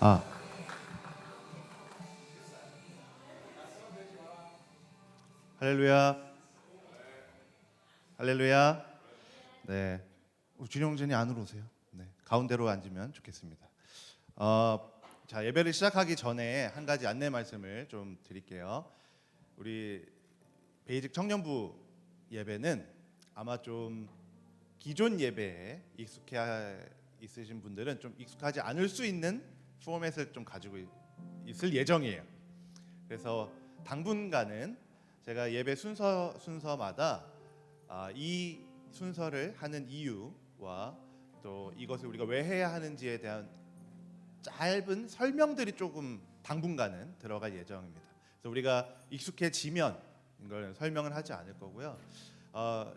아, 할렐루야, 할렐루야. 네, 준영진이 안으로 오세요. 네, 가운데로 앉으면 좋겠습니다. 자, 예배를 시작하기 전에 한 가지 안내 말씀을 좀 드릴게요. 우리 베이직 청년부 예배는 아마 좀 기존 예배에 익숙해 있으신 분들은 좀 익숙하지 않을 수 있는 포맷을 좀 가지고 있을 예정이에요. 그래서 당분간은 제가 예배 순서마다 이 순서를 하는 이유와 또 이것을 우리가 왜 해야 하는지에 대한 짧은 설명들이 조금 당분간은 들어갈 예정입니다. 그래서 우리가 익숙해지면 이걸 설명을 하지 않을 거고요.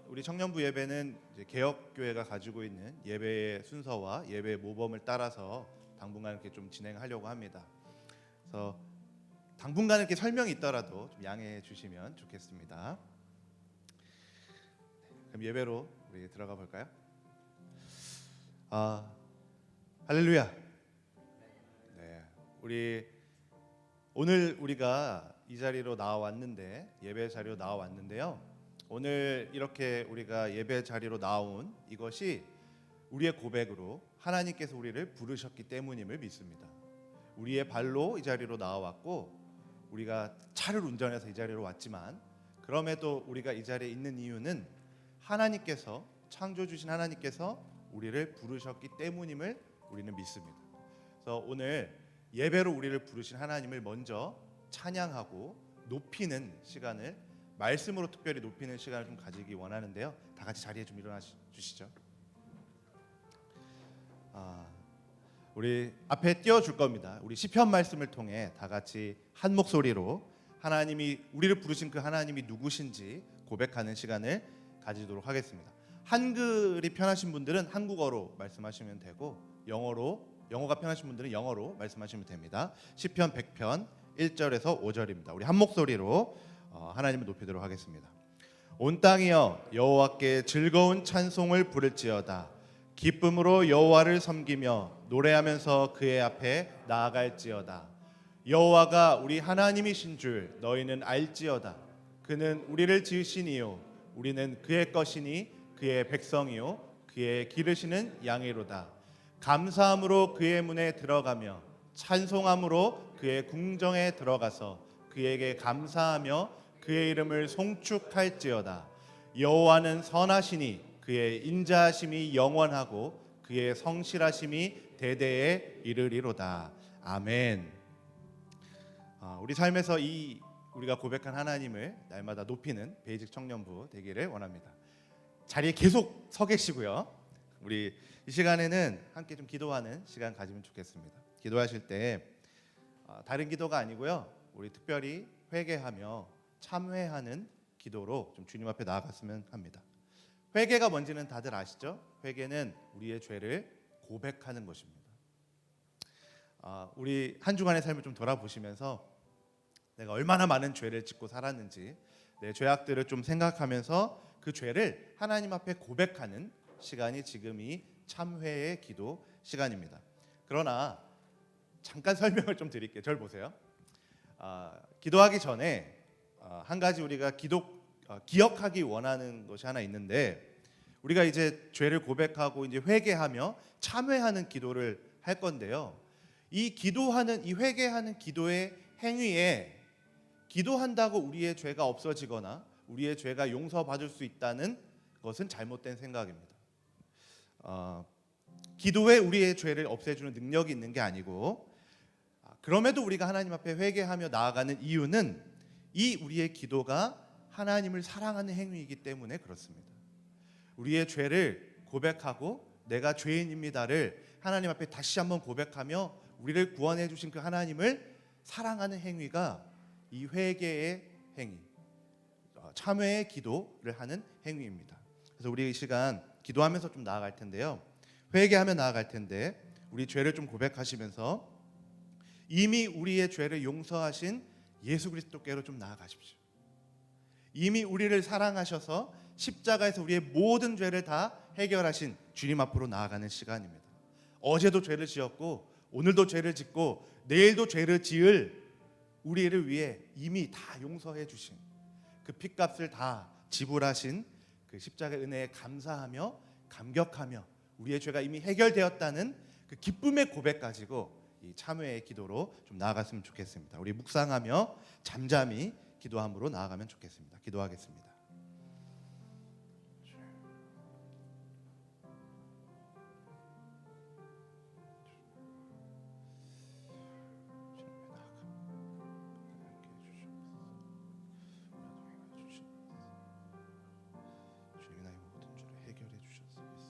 우리 청년부 예배는 이제 개혁교회가 가지고 있는 예배의 순서와 예배의 모범을 따라서 당분간 이렇게 좀 진행하려고 합니다. 그래서 당분간 이렇게 설명이 있더라도 좀 양해해 주시면 좋겠습니다. 그럼 예배로 우리 들어가 볼까요? 할렐루야. 네, 오늘 우리가 이 자리로 나왔는데 예배 자리로 나왔는데요. 오늘 이렇게 우리가 예배 자리로 나온 이것이 우리의 고백으로 하나님께서 우리를 부르셨기 때문임을 믿습니다. 우리의 발로 이 자리로 나와왔고 우리가 차를 운전해서 이 자리로 왔지만 그럼에도 우리가 이 자리에 있는 이유는 하나님께서 창조주신 하나님께서 우리를 부르셨기 때문임을 우리는 믿습니다. 그래서 오늘 예배로 우리를 부르신 하나님을 먼저 찬양하고 높이는 시간을 말씀으로 특별히 높이는 시간을 좀 가지기 원하는데요. 다 같이 자리에 좀 일어나 주시죠. 우리 앞에 띄워줄 겁니다. 우리 시편 말씀을 통해 다 같이 한 목소리로 하나님이 우리를 부르신 그 하나님이 누구신지 고백하는 시간을 가지도록 하겠습니다. 한글이 편하신 분들은 한국어로 말씀하시면 되고 영어가 편하신 분들은 영어로 말씀하시면 됩니다. 시편 100편 1절에서 5절입니다. 우리 한 목소리로 하나님을 높이도록 하겠습니다. 온 땅이여 여호와께 즐거운 찬송을 부를지어다. 기쁨으로 여호와를 섬기며 노래하면서 그의 앞에 나아갈지어다. 여호와가 우리 하나님이신 줄 너희는 알지어다. 그는 우리를 지으시니요 우리는 그의 것이니 그의 백성이요 그의 기르시는 양이로다. 감사함으로 그의 문에 들어가며 찬송함으로 그의 궁정에 들어가서 그에게 감사하며 그의 이름을 송축할지어다. 여호와는 선하시니 그의 인자하심이 영원하고 그의 성실하심이 대대에 이르리로다. 아멘. 우리 삶에서 우리가 고백한 하나님을 날마다 높이는 베이직 청년부 되기를 원합니다. 자리에 계속 서 계시고요. 우리 이 시간에는 함께 좀 기도하는 시간 가지면 좋겠습니다. 기도하실 때 다른 기도가 아니고요. 우리 특별히 회개하며 참회하는 기도로 좀 주님 앞에 나아갔으면 합니다. 회개가 뭔지는 다들 아시죠? 회개는 우리의 죄를 고백하는 것입니다. 우리 한 주간의 삶을 좀 돌아보시면서 내가 얼마나 많은 죄를 짓고 살았는지 내 죄악들을 좀 생각하면서 그 죄를 하나님 앞에 고백하는 시간이 지금 이 참회의 기도 시간입니다. 그러나 잠깐 설명을 좀 드릴게요. 절 보세요. 기도하기 전에 한 가지 우리가 기억하기 원하는 것이 하나 있는데 우리가 이제 죄를 고백하고 이제 회개하며 참회하는 기도를 할 건데요. 이 회개하는 기도의 행위에 기도한다고 우리의 죄가 없어지거나 우리의 죄가 용서받을 수 있다는 것은 잘못된 생각입니다. 기도에 우리의 죄를 없애주는 능력이 있는 게 아니고 그럼에도 우리가 하나님 앞에 회개하며 나아가는 이유는 이 우리의 기도가 하나님을 사랑하는 행위이기 때문에 그렇습니다. 우리의 죄를 고백하고 내가 죄인입니다를 하나님 앞에 다시 한번 고백하며 우리를 구원해 주신 그 하나님을 사랑하는 행위가 이 회개의 행위, 참회의 기도를 하는 행위입니다. 그래서 우리 이 시간 기도하면서 좀 나아갈 텐데요. 회개하며 나아갈 텐데 우리 죄를 좀 고백하시면서 이미 우리의 죄를 용서하신 예수 그리스도께로 좀 나아가십시오. 이미 우리를 사랑하셔서 십자가에서 우리의 모든 죄를 다 해결하신 주님 앞으로 나아가는 시간입니다. 어제도 죄를 지었고 오늘도 죄를 짓고 내일도 죄를 지을 우리를 위해 이미 다 용서해 주신 그 핏값을 다 지불하신 그 십자가의 은혜에 감사하며 감격하며 우리의 죄가 이미 해결되었다는 그 기쁨의 고백 가지고 이 참회의 기도로 좀 나아갔으면 좋겠습니다. 우리 묵상하며 잠잠히 기도함으로 나아가면 좋겠습니다. 기도하겠습니다. 주님이 나의 모든 죄를 해결해 주셨습니다.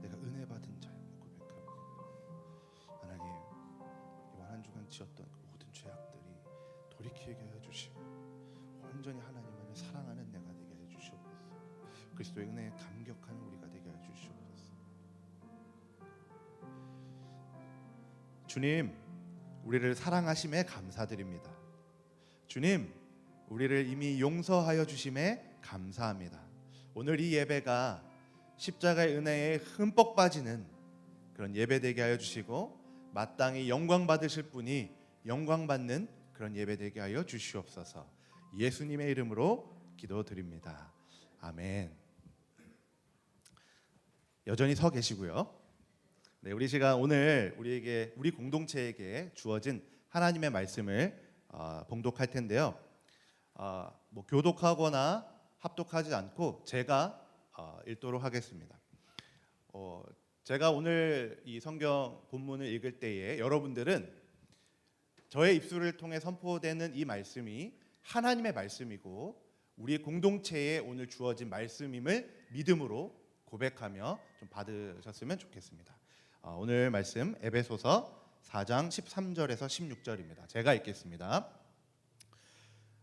내가 은혜 받은 자임을 고백합니다. 하나님, 이번 한 주간 지었던 그 모든 죄악들이 돌이키게 해 주시고 온전히 하나님만을 사랑하는 내가 되게 해 주시옵소서. 그리스도의 은혜에 감격하는 우리가 되게 해 주시옵소서. 주님, 우리를 사랑하심에 감사드립니다. 주님, 우리를 이미 용서하여 주심에 감사합니다. 오늘 이 예배가 십자가의 은혜에 흠뻑 빠지는 그런 예배 되게 하여 주시고 마땅히 영광 받으실 분이 영광 받는 그런 예배 되게 하여 주시옵소서. 예수님의 이름으로 기도드립니다. 아멘. 여전히 서 계시고요. 네, 우리 시간 오늘 우리 공동체에게 주어진 하나님의 말씀을 봉독할 텐데요. 뭐 교독하거나 합독하지 않고 제가 읽도록 하겠습니다. 제가 오늘 이 성경 본문을 읽을 때에 여러분들은 저의 입술을 통해 선포되는 이 말씀이 하나님의 말씀이고 우리 공동체에 오늘 주어진 말씀임을 믿음으로 고백하며 좀 받으셨으면 좋겠습니다. 오늘 말씀 에베소서 4장 13절에서 16절입니다. 제가 읽겠습니다.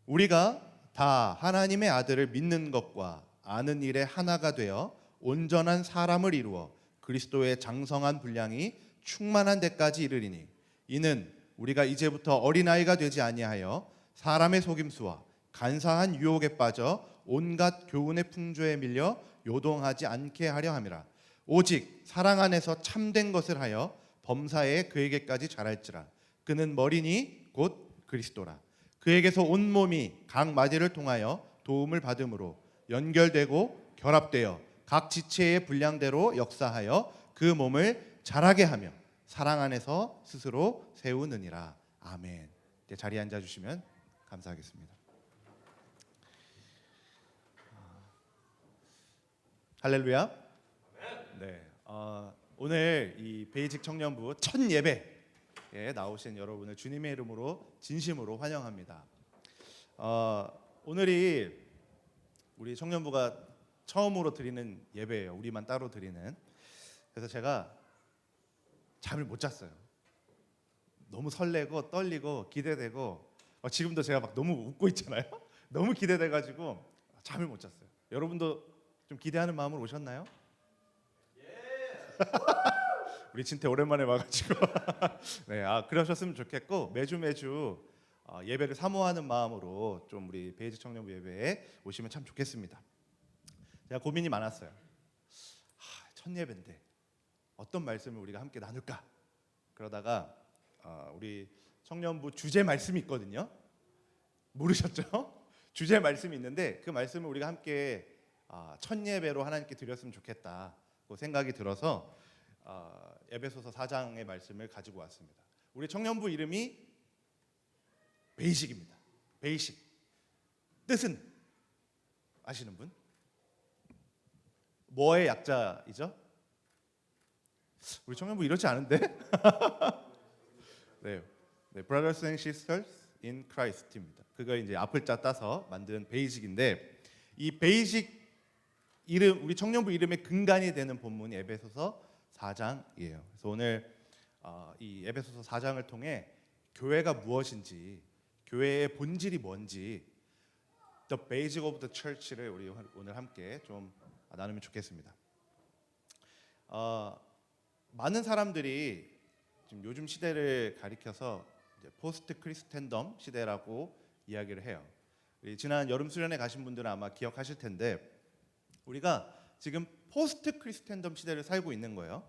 우리가 다 하나님의 아들을 믿는 것과 아는 일에 하나가 되어 온전한 사람을 이루어 그리스도의 장성한 분량이 충만한 데까지 이르리니 이는 우리가 이제부터 어린아이가 되지 아니하여 사람의 속임수와 간사한 유혹에 빠져 온갖 교훈의 풍조에 밀려 요동하지 않게 하려 함이라. 오직 사랑 안에서 참된 것을 하여 범사에 그에게까지 자랄지라. 그는 머리니 곧 그리스도라. 그에게서 온 몸이 각 마디를 통하여 도움을 받음으로 연결되고 결합되어 각 지체의 분량대로 역사하여 그 몸을 자라게 하며 사랑 안에서 스스로 세우느니라. 아멘. 이제 자리에 앉아주시면 감사하겠습니다. 할렐루야. 네. 오늘 이 베이직 청년부 첫 예배에 나오신 여러분을 주님의 이름으로 진심으로 환영합니다. 오늘이 우리 청년부가 처음으로 드리는 예배예요. 우리만 따로 드리는. 그래서 제가 잠을 못 잤어요. 너무 설레고 떨리고 기대되고 지금도 제가 막 너무 웃고 있잖아요. 너무 기대돼가지고 잠을 못 잤어요. 여러분도 좀 기대하는 마음으로 오셨나요? 우리 진태 오랜만에 와가지고 네, 그러셨으면 좋겠고 매주 예배를 사모하는 마음으로 좀 우리 베이직 청년부 예배에 오시면 참 좋겠습니다. 제가 고민이 많았어요. 첫 예배인데 어떤 말씀을 우리가 함께 나눌까? 그러다가 우리 청년부 주제 말씀이 있거든요. 모르셨죠? 주제 말씀이 있는데 그 말씀을 우리가 함께 첫 예배로 하나님께 드렸으면 좋겠다고 생각이 들어서 에베소서 4장의 말씀을 가지고 왔습니다. 우리 청년부 이름이 베이직입니다. 베이직. 뜻은 아시는 분? 뭐의 약자이죠? 우리 청년부 이렇지 않은데? 네, Brothers and Sisters in Christ입니다. 그거 이제 앞글자 따서 만든 베이직인데 이 베이직 이름 우리 청년부 이름의 근간이 되는 본문이 에베소서 4장이에요. 그래서 오늘 이 에베소서 4장을 통해 교회가 무엇인지, 교회의 본질이 뭔지, The Basic of the Church를 우리 오늘 함께 좀 나누면 좋겠습니다. 많은 사람들이 지금 요즘 시대를 가리켜서 이제 포스트 크리스텐덤 시대라고 이야기를 해요. 지난 여름 수련회 가신 분들은 아마 기억하실 텐데 우리가 지금 포스트 크리스텐덤 시대를 살고 있는 거예요.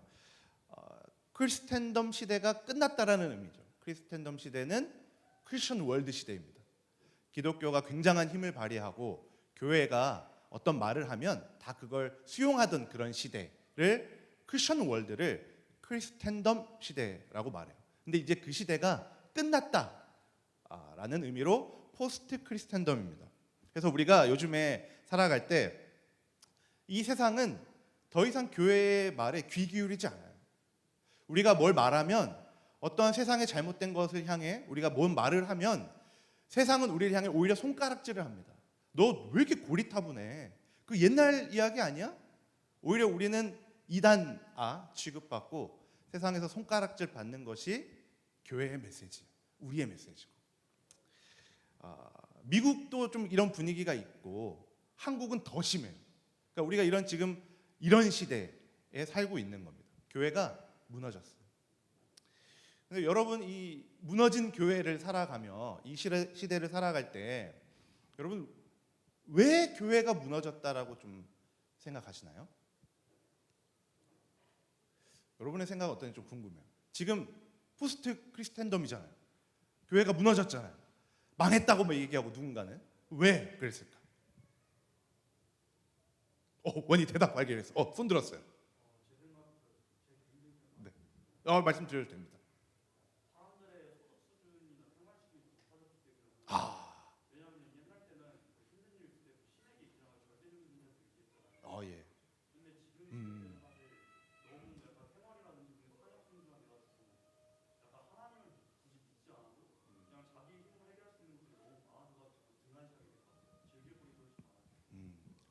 크리스텐덤 시대가 끝났다라는 의미죠. 크리스텐덤 시대는 크리스천 월드 시대입니다. 기독교가 굉장한 힘을 발휘하고 교회가 어떤 말을 하면 다 그걸 수용하던 그런 시대를 크리스천 월드를 크리스텐덤 시대라고 말해요. 근데 이제 그 시대가 끝났다라는 의미로 포스트 크리스텐덤입니다. 그래서 우리가 요즘에 살아갈 때 이 세상은 더 이상 교회의 말에 귀 기울이지 않아요. 우리가 뭘 말하면 어떠한 세상의 잘못된 것을 향해 우리가 뭔 말을 하면 세상은 우리를 향해 오히려 손가락질을 합니다. 너 왜 이렇게 고리타분해? 그 옛날 이야기 아니야? 오히려 우리는 이단아 취급받고 세상에서 손가락질 받는 것이 교회의 메시지, 우리의 메시지고. 미국도 좀 이런 분위기가 있고 한국은 더 심해요. 그러니까 우리가 지금 이런 시대에 살고 있는 겁니다. 교회가 무너졌어요. 근데 여러분, 이 무너진 교회를 살아가며 이 시대를 살아갈 때 여러분 왜 교회가 무너졌다라고 좀 생각하시나요? 여러분의 생각은 어떤지 좀 궁금해요. 지금 포스트 크리스텐덤이잖아요. 교회가 무너졌잖아요. 망했다고 뭐 얘기하고 누군가는 왜 그랬을까? 원이 대답 발견했어. 손 들었어요. 네. 말씀 드려도 됩니다. 예.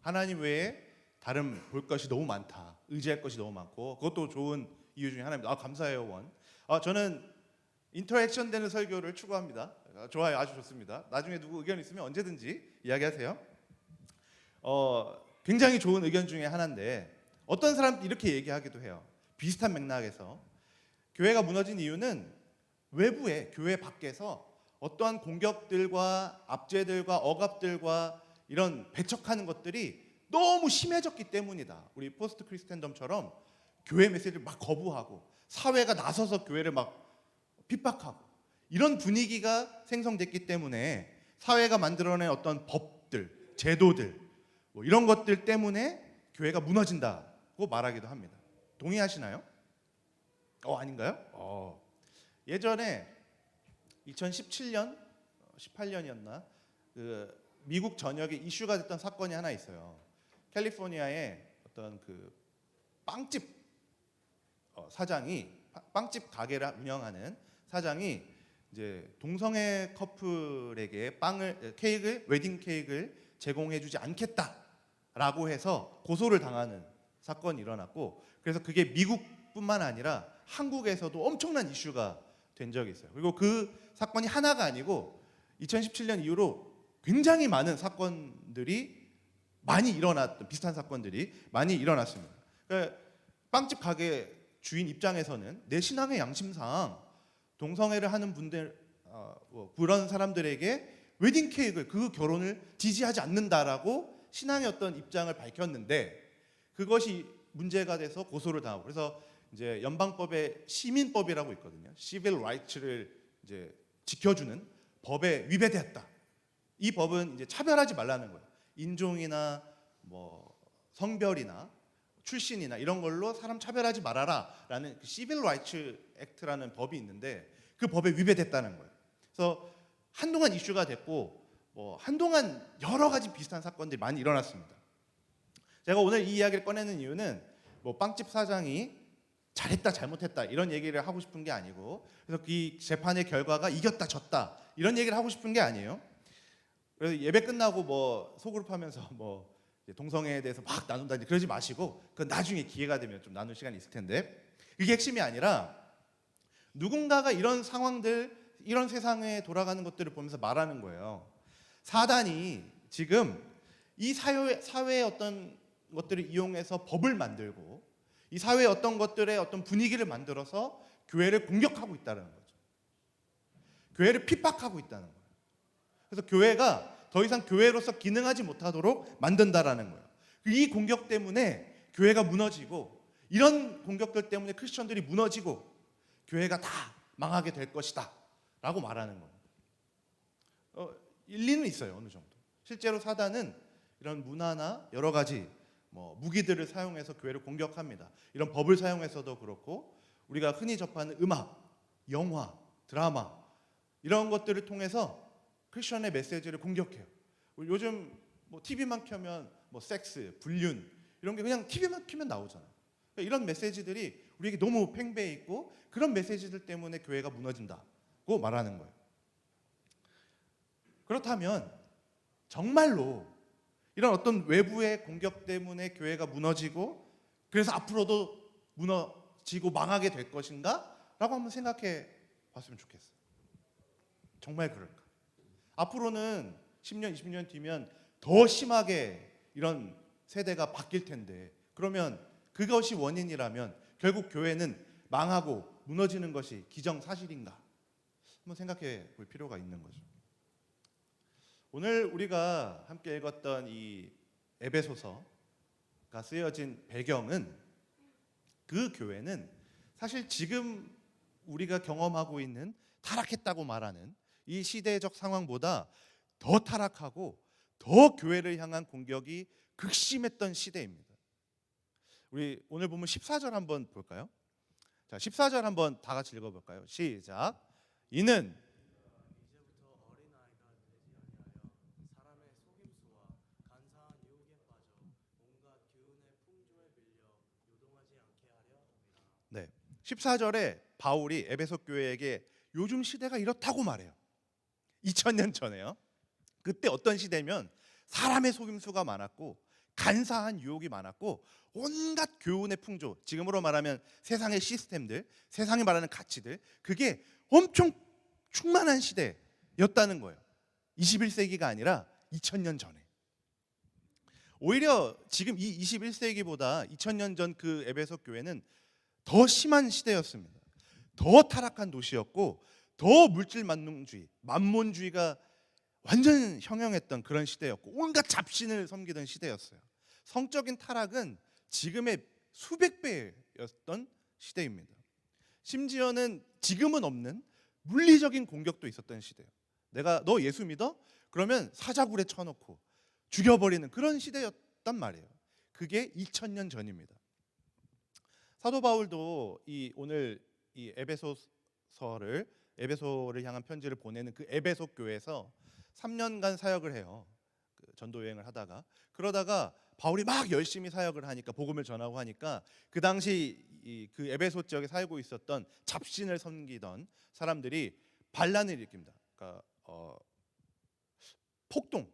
하나님 외에 다른 볼 것이 너무 많다. 의지할 것이 너무 많고 그것도 좋은 이유 중에 하나입니다. 감사해요, 원. 저는 인터랙션 되는 설교를 추구합니다. 좋아요, 아주 좋습니다. 나중에 누구 의견 있으면 언제든지 이야기하세요. 굉장히 좋은 의견 중에 하나인데 어떤 사람 이렇게 얘기하기도 해요. 비슷한 맥락에서 교회가 무너진 이유는 외부에 교회 밖에서 어떠한 공격들과 압제들과 억압들과 이런 배척하는 것들이 너무 심해졌기 때문이다. 우리 포스트 크리스텐덤처럼 교회 메시지를 막 거부하고 사회가 나서서 교회를 막 핍박하고 이런 분위기가 생성됐기 때문에 사회가 만들어낸 어떤 법들, 제도들 뭐 이런 것들 때문에 교회가 무너진다고 말하기도 합니다. 동의하시나요? 아닌가요? 예전에 2017년, 18년이었나 그 미국 전역에 이슈가 됐던 사건이 하나 있어요. 캘리포니아의 어떤 그 빵집 사장이 빵집 가게를 운영하는 사장이 이제 동성애 커플에게 웨딩 케이크를 제공해주지 않겠다라고 해서 고소를 당하는 사건이 일어났고 그래서 그게 미국뿐만 아니라 한국에서도 엄청난 이슈가 된 적이 있어요. 그리고 그 사건이 하나가 아니고 2017년 이후로 굉장히 많은 사건들이 비슷한 사건들이 많이 일어났습니다. 그러니까 빵집 가게 주인 입장에서는 내 신앙의 양심상 동성애를 하는 분들 그런 사람들에게 웨딩 케이크를 그 결혼을 지지하지 않는다라고 신앙의 어떤 입장을 밝혔는데 그것이 문제가 돼서 고소를 당하고 그래서 이제 연방법에 시민법이라고 있거든요. 시빌 라이츠를 이제 지켜주는 법에 위배됐다. 이 법은 이제 차별하지 말라는 거예요. 인종이나 뭐 성별이나 출신이나 이런 걸로 사람 차별하지 말아라라는 시빌 라이츠 액트라는 법이 있는데 그 법에 위배됐다는 거예요. 그래서 한동안 이슈가 됐고 한동안 여러 가지 비슷한 사건들이 많이 일어났습니다. 제가 오늘 이 이야기를 꺼내는 이유는 빵집 사장이 잘했다 잘못했다 이런 얘기를 하고 싶은 게 아니고 그래서 이 재판의 결과가 이겼다 졌다 이런 얘기를 하고 싶은 게 아니에요. 그래서 예배 끝나고 소그룹 하면서 동성애에 대해서 막 나눈다 그러지 마시고 그건 나중에 기회가 되면 좀 나눌 시간이 있을 텐데 그게 핵심이 아니라 누군가가 이런 상황들 이런 세상에 돌아가는 것들을 보면서 말하는 거예요. 사단이 지금 이 사회의 어떤 것들을 이용해서 법을 만들고 이 사회의 어떤 것들의 어떤 분위기를 만들어서 교회를 공격하고 있다는 거죠. 교회를 핍박하고 있다는 거예요. 그래서 교회가 더 이상 교회로서 기능하지 못하도록 만든다라는 거예요. 이 공격 때문에 교회가 무너지고 이런 공격들 때문에 크리스천들이 무너지고 교회가 다 망하게 될 것이다 라고 말하는 거예요. 일리는 있어요. 어느 정도. 실제로 사단은 이런 문화나 여러 가지 무기들을 사용해서 교회를 공격합니다. 이런 법을 사용해서도 그렇고 우리가 흔히 접하는 음악, 영화, 드라마 이런 것들을 통해서 크리스천의 메시지를 공격해요. 요즘 TV만 켜면 섹스, 불륜 이런 게 그냥 TV만 켜면 나오잖아요. 그러니까 이런 메시지들이 우리에게 너무 팽배해 있고 그런 메시지들 때문에 교회가 무너진다고 말하는 거예요. 그렇다면 정말로 이런 어떤 외부의 공격 때문에 교회가 무너지고 그래서 앞으로도 무너지고 망하게 될 것인가? 라고 한번 생각해 봤으면 좋겠어요. 정말 그럴까? 앞으로는 10년, 20년 뒤면 더 심하게 이런 세대가 바뀔 텐데 그러면 그것이 원인이라면 결국 교회는 망하고 무너지는 것이 기정사실인가? 한번 생각해 볼 필요가 있는 거죠. 오늘 우리가 함께 읽었던 이 에베소서가 쓰여진 배경은 그 교회는 사실 지금 우리가 경험하고 있는 타락했다고 말하는 이 시대적 상황보다 더 타락하고 더 교회를 향한 공격이 극심했던 시대입니다. 우리 오늘 보면 14절 한번 볼까요? 자, 14절 한번 다 같이 읽어볼까요? 시작. 이는 이제부터 어린아이가 되지 아니하여 사람의 속임수와 간사한 유혹에 빠져 온갖 교훈의 풍조에 밀려 요동하지 않게 하려 함이라. 네, 14절에 바울이 에베소 교회에게 요즘 시대가 이렇다고 말해요. 2000년 전에요. 그때 어떤 시대면 사람의 속임수가 많았고 간사한 유혹이 많았고 온갖 교훈의 풍조, 지금으로 말하면 세상의 시스템들, 세상이 말하는 가치들, 그게 엄청 충만한 시대였다는 거예요. 21세기가 아니라 2000년 전에. 오히려 지금 이 21세기보다 2000년 전 그 에베소 교회는 더 심한 시대였습니다. 더 타락한 도시였고 더 물질 만능주의, 만몬주의가 완전 형용했던 그런 시대였고 온갖 잡신을 섬기던 시대였어요. 성적인 타락은 지금의 수백 배였던 시대입니다. 심지어는 지금은 없는 물리적인 공격도 있었던 시대예요. 내가 너 예수 믿어? 그러면 사자굴에 쳐놓고 죽여버리는 그런 시대였단 말이에요. 그게 2000년 전입니다. 사도 바울도 오늘 이 에베소를 향한 편지를 보내는 그 에베소 교회에서 3년간 사역을 해요. 전도 여행을 하다가 그러다가 바울이 막 열심히 사역을 하니까 복음을 전하고 하니까 그 당시 그 에베소 지역에 살고 있었던 잡신을 섬기던 사람들이 반란을 일으킵니다. 그러니까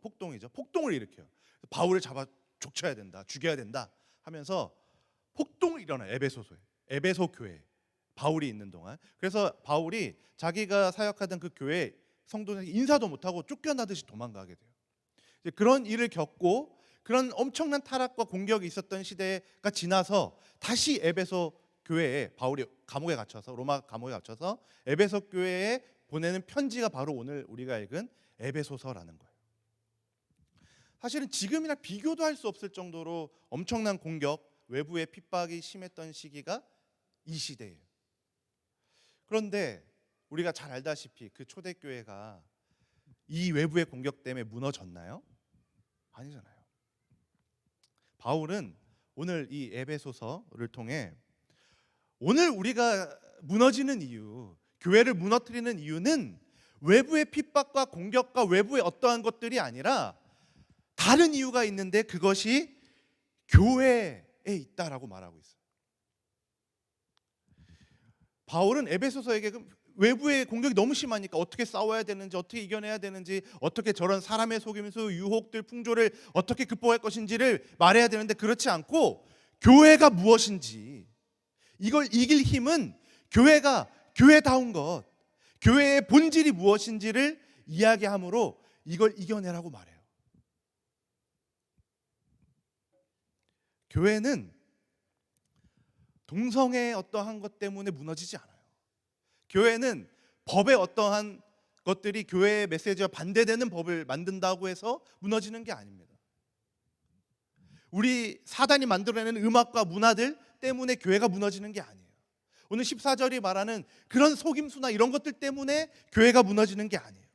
폭동이죠. 폭동을 일으켜요. 바울을 잡아 족쳐야 된다, 죽여야 된다 하면서 폭동이 일어나요. 에베소 교회 바울이 있는 동안. 그래서 바울이 자기가 사역하던 그 교회 성도들에게 인사도 못하고 쫓겨나듯이 도망가게 돼요. 이제 그런 일을 겪고 그런 엄청난 타락과 공격이 있었던 시대가 지나서 다시 에베소 교회에 바울이 감옥에 갇혀서 로마 감옥에 갇혀서 에베소 교회에 보내는 편지가 바로 오늘 우리가 읽은 에베소서라는 거예요. 사실은 지금이랑 비교도 할 수 없을 정도로 엄청난 공격, 외부의 핍박이 심했던 시기가 이 시대예요. 그런데 우리가 잘 알다시피 그 초대교회가 이 외부의 공격 때문에 무너졌나요? 아니잖아요. 바울은 오늘 이 에베소서를 통해 오늘 우리가 무너지는 이유, 교회를 무너뜨리는 이유는 외부의 핍박과 공격과 외부의 어떠한 것들이 아니라 다른 이유가 있는데 그것이 교회에 있다라고 말하고 있어요. 바울은 에베소서에게 외부의 공격이 너무 심하니까 어떻게 싸워야 되는지, 어떻게 이겨내야 되는지, 어떻게 저런 사람의 속임수, 유혹들, 풍조를 어떻게 극복할 것인지를 말해야 되는데 그렇지 않고 교회가 무엇인지, 이걸 이길 힘은 교회가 교회다운 것, 교회의 본질이 무엇인지를 이야기함으로 이걸 이겨내라고 말해요. 교회는 동성애의 어떠한 것 때문에 무너지지 않아요. 교회는 법의 어떠한 것들이 교회의 메시지와 반대되는 법을 만든다고 해서 무너지는 게 아닙니다. 우리 사단이 만들어내는 음악과 문화들 때문에 교회가 무너지는 게 아니에요. 오늘 14절이 말하는 그런 속임수나 이런 것들 때문에 교회가 무너지는 게 아니에요.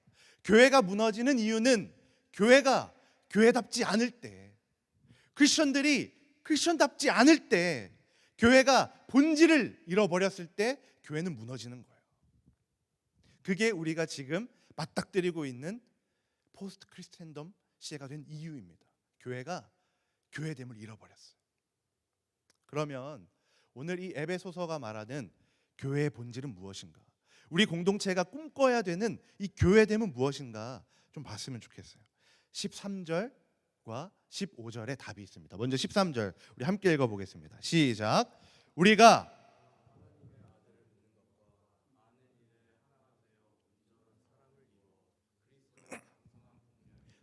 교회가 무너지는 이유는 교회가 교회답지 않을 때, 크리스천들이 크리스천답지 않을 때, 교회가 본질을 잃어버렸을 때 교회는 무너지는 거예요. 그게 우리가 지금 맞닥뜨리고 있는 포스트 크리스텐덤 시대가 된 이유입니다. 교회가 교회됨을 잃어버렸어요. 그러면 오늘 이 에베소서가 말하는 교회의 본질은 무엇인가? 우리 공동체가 꿈꿔야 되는 이 교회됨은 무엇인가 좀 봤으면 좋겠어요. 13절과 15절에 답이 있습니다. 먼저 13절 우리 함께 읽어보겠습니다. 시작. 우리가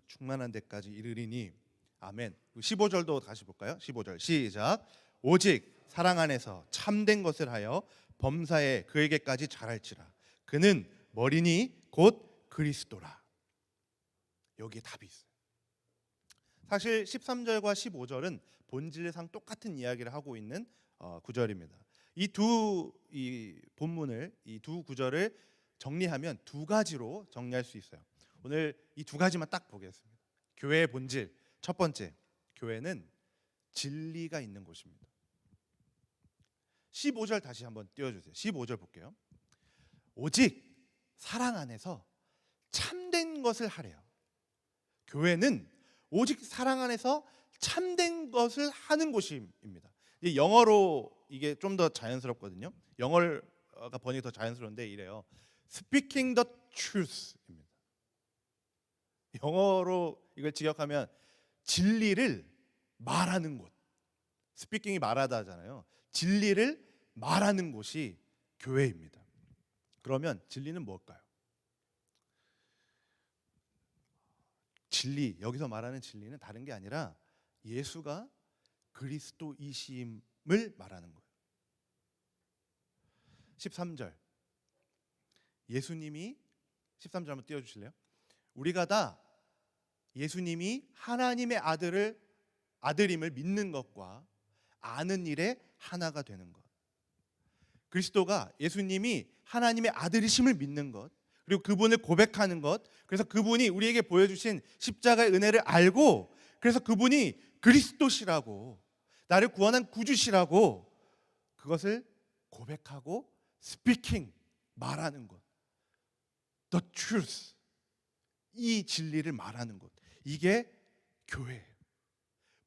충만한 데까지 이르리니 아멘. 15절도 다시 볼까요? 15절 시작. 오직 사랑 안에서 참된 것을 하여 범사에 그에게까지 자랄지라. 그는 머리니 곧 그리스도라. 여기에 답이 있어요. 사실 13절과 15절은 본질상 똑같은 이야기를 하고 있는 구절입니다. 이 본문을, 이 두 구절을 정리하면 두 가지로 정리할 수 있어요. 오늘 이 두 가지만 딱 보겠습니다. 교회의 본질, 첫 번째, 교회는 진리가 있는 곳입니다. 15절 다시 한번 띄워주세요. 15절 볼게요. 오직 사랑 안에서 참된 것을 하래요. 교회는 오직 사랑 안에서 참된 것을 하는 곳입니다. 영어로 이게 좀 더 자연스럽거든요. 영어가 번역이 더 자연스러운데 이래요. Speaking the truth입니다. 영어로 이걸 직역하면 진리를 말하는 곳. 스피킹이 말하다잖아요. 진리를 말하는 곳이 교회입니다. 그러면 진리는 뭘까요? 진리, 여기서 말하는 진리는 다른 게 아니라 예수가 그리스도이심을 말하는 거예요. 13절 예수님이 13절 한번 띄워주실래요? 우리가 다 예수님이 하나님의 아들임을 믿는 것과 아는 일에 하나가 되는 것. 그리스도가 예수님이 하나님의 아들이심을 믿는 것, 그리고 그분을 고백하는 것, 그래서 그분이 우리에게 보여주신 십자가의 은혜를 알고, 그래서 그분이 그리스도시라고, 나를 구원한 구주시라고, 그것을 고백하고 스피킹, 말하는 것, the truth, 이 진리를 말하는 곳, 이게 교회예요.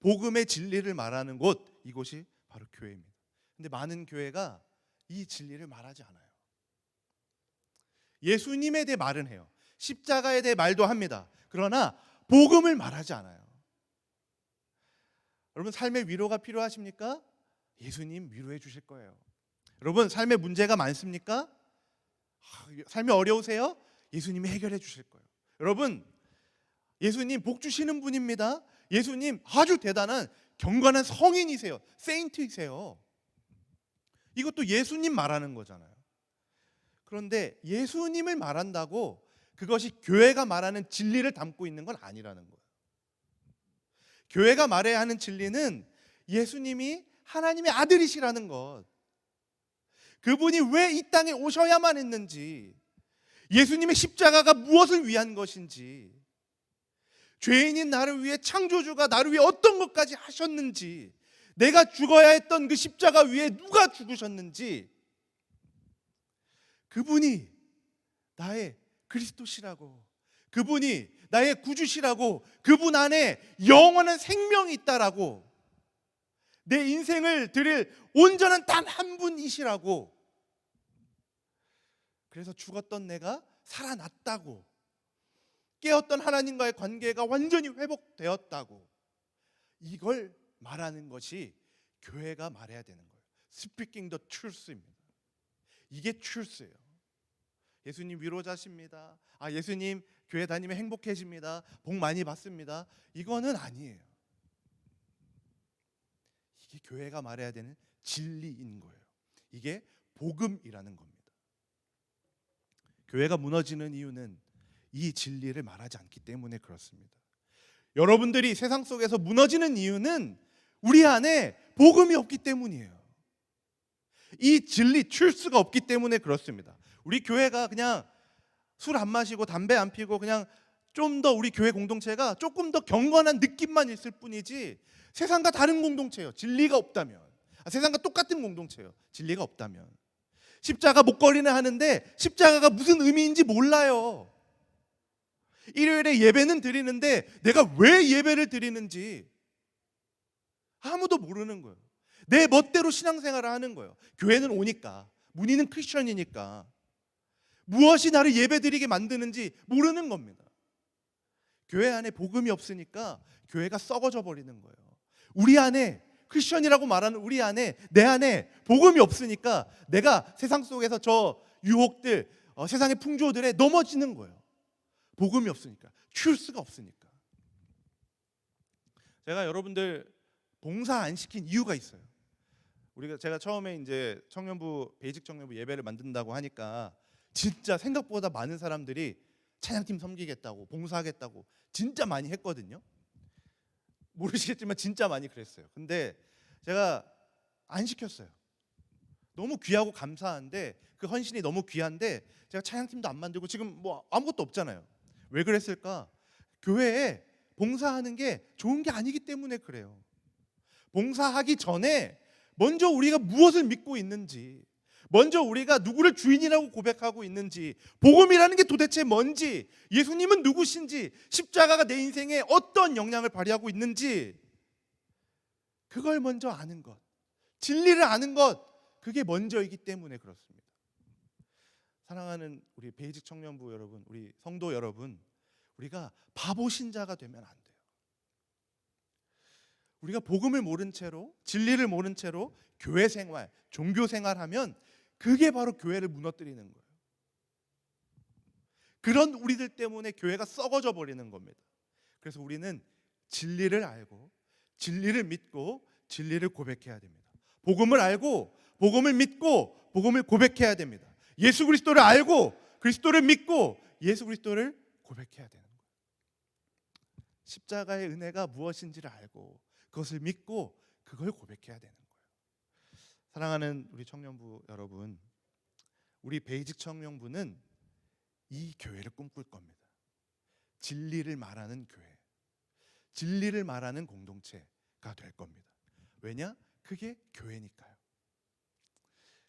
복음의 진리를 말하는 곳, 이곳이 바로 교회입니다. 근데 많은 교회가 이 진리를 말하지 않아요. 예수님에 대해 말은 해요. 십자가에 대해 말도 합니다. 그러나 복음을 말하지 않아요. 여러분, 삶의 위로가 필요하십니까? 예수님 위로해 주실 거예요. 여러분, 삶의 문제가 많습니까? 삶이 어려우세요? 예수님이 해결해 주실 거예요. 여러분, 예수님 복 주시는 분입니다. 예수님 아주 대단한 경건한 성인이세요. 세인트이세요. 이것도 예수님 말하는 거잖아요. 그런데 예수님을 말한다고 그것이 교회가 말하는 진리를 담고 있는 건 아니라는 거예요. 교회가 말해야 하는 진리는 예수님이 하나님의 아들이시라는 것, 그분이 왜 이 땅에 오셔야만 했는지, 예수님의 십자가가 무엇을 위한 것인지, 죄인인 나를 위해 창조주가 나를 위해 어떤 것까지 하셨는지, 내가 죽어야 했던 그 십자가 위에 누가 죽으셨는지, 그분이 나의 그리스도시라고, 그분이 나의 구주시라고, 그분 안에 영원한 생명이 있다라고, 내 인생을 드릴 온전한 단 한 분이시라고, 그래서 죽었던 내가 살아났다고, 깨었던 하나님과의 관계가 완전히 회복되었다고, 이걸 말하는 것이 교회가 말해야 되는 거예요. Speaking the truth입니다. 이게 truth예요. 예수님 위로자십니다. 예수님 교회 다니면 행복해집니다. 복 많이 받습니다. 이거는 아니에요. 이게 교회가 말해야 되는 진리인 거예요. 이게 복음이라는 겁니다. 교회가 무너지는 이유는 이 진리를 말하지 않기 때문에 그렇습니다. 여러분들이 세상 속에서 무너지는 이유는 우리 안에 복음이 없기 때문이에요. 이 진리, truth가 없기 때문에 그렇습니다. 우리 교회가 그냥 술 안 마시고 담배 안 피고 그냥 좀 더 우리 교회 공동체가 조금 더 경건한 느낌만 있을 뿐이지 세상과 다른 공동체예요. 진리가 없다면. 세상과 똑같은 공동체예요. 진리가 없다면. 십자가 목걸이는 하는데 십자가가 무슨 의미인지 몰라요. 일요일에 예배는 드리는데 내가 왜 예배를 드리는지 아무도 모르는 거예요. 내 멋대로 신앙생활을 하는 거예요. 교회는 오니까, 문의는 크리스천이니까 무엇이 나를 예배드리게 만드는지 모르는 겁니다. 교회 안에 복음이 없으니까 교회가 썩어져 버리는 거예요. 우리 안에 크리스천이라고 말하는 우리 안에, 내 안에 복음이 없으니까 내가 세상 속에서 저 유혹들, 세상의 풍조들에 넘어지는 거예요. 복음이 없으니까, truth가 없으니까. 제가 여러분들 봉사 안 시킨 이유가 있어요. 제가 처음에 이제 청년부, 베이직 청년부 예배를 만든다고 하니까 진짜 생각보다 많은 사람들이 찬양팀 섬기겠다고, 봉사하겠다고 진짜 많이 했거든요. 모르시겠지만 진짜 많이 그랬어요. 근데 제가 안 시켰어요. 너무 귀하고 감사한데, 그 헌신이 너무 귀한데 제가 찬양팀도 안 만들고 지금 뭐 아무것도 없잖아요. 왜 그랬을까? 교회에 봉사하는 게 좋은 게 아니기 때문에 그래요. 봉사하기 전에 먼저 우리가 무엇을 믿고 있는지, 먼저 우리가 누구를 주인이라고 고백하고 있는지, 복음이라는 게 도대체 뭔지, 예수님은 누구신지, 십자가가 내 인생에 어떤 영향을 발휘하고 있는지, 그걸 먼저 아는 것, 진리를 아는 것, 그게 먼저이기 때문에 그렇습니다. 사랑하는 우리 베이직 청년부 여러분, 우리 성도 여러분, 우리가 바보 신자가 되면 안 돼요. 우리가 복음을 모른 채로, 진리를 모른 채로 교회 생활, 종교 생활하면 그게 바로 교회를 무너뜨리는 거예요. 그런 우리들 때문에 교회가 썩어져 버리는 겁니다. 그래서 우리는 진리를 알고, 진리를 믿고, 진리를 고백해야 됩니다. 복음을 알고, 복음을 믿고, 복음을 고백해야 됩니다. 예수 그리스도를 알고, 그리스도를 믿고, 예수 그리스도를 고백해야 되는 거예요. 십자가의 은혜가 무엇인지를 알고, 그것을 믿고, 그걸 고백해야 되는 거예요. 사랑하는 우리 청년부 여러분, 우리 베이직 청년부는 이 교회를 꿈꿀 겁니다. 진리를 말하는 교회, 진리를 말하는 공동체가 될 겁니다. 왜냐? 그게 교회니까요.